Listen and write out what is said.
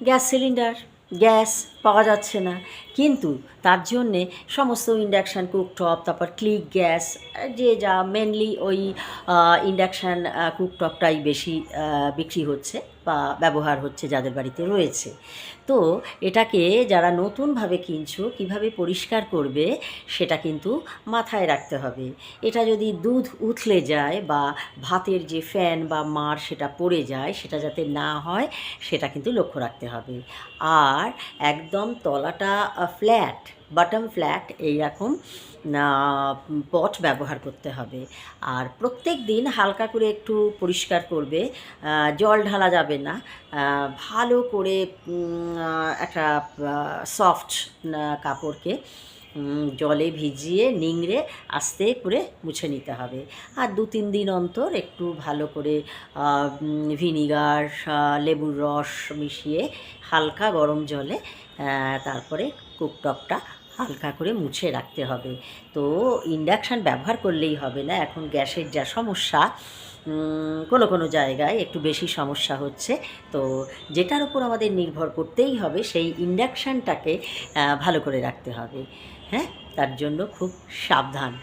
Gas cylinder, gas পাওয়া যাচ্ছে না, কিন্তু তার জন্যে সমস্ত ইন্ডাকশান কুকটপ, তারপর ক্লিক গ্যাস, যে যা মেনলি ওই ইন্ডাকশান কুকটপটাই বেশি বিক্রি হচ্ছে বা ব্যবহার হচ্ছে যাদের বাড়িতে রয়েছে। তো এটাকে যারা নতুনভাবে কিনছো কীভাবে পরিষ্কার করবে সেটা কিন্তু মাথায় রাখতে হবে। এটা যদি দুধ উথলে যায় বা ভাতের যে ফ্যান বা মাড় সেটা পড়ে যায়, সেটা যাতে না হয় সেটা কিন্তু লক্ষ্য রাখতে হবে। আর একদম তলাটা ফ্ল্যাট, বটম ফ্ল্যাট এইরকম পট ব্যবহার করতে হবে। আর প্রত্যেক দিন হালকা করে একটু পরিষ্কার করবে, জল ঢালা যাবে না, ভালো করে একটা সফট কাপড়কে জলে ভিজিয়ে নিংড়ে আস্তে করে মুছে নিতে হবে। আর 2-3 দিন অন্তর একটু ভালো করে ভিনিগার, লেবুর রস মিশিয়ে হালকা গরম জলে তারপরে কুকটপটা হালকা করে মুছে রাখতে হবে। তো ইন্ডাকশান ব্যবহার করলেই হবে না, এখন গ্যাসের যা সমস্যা, কোনো জায়গায় একটু বেশি সমস্যা হচ্ছে। তো যেটার উপর আমাদের নির্ভর করতেই হবে সেই ইন্ডাকশানটাকে ভালো করে রাখতে হবে। হ্যাঁ, তার জন্য খুব সাবধান।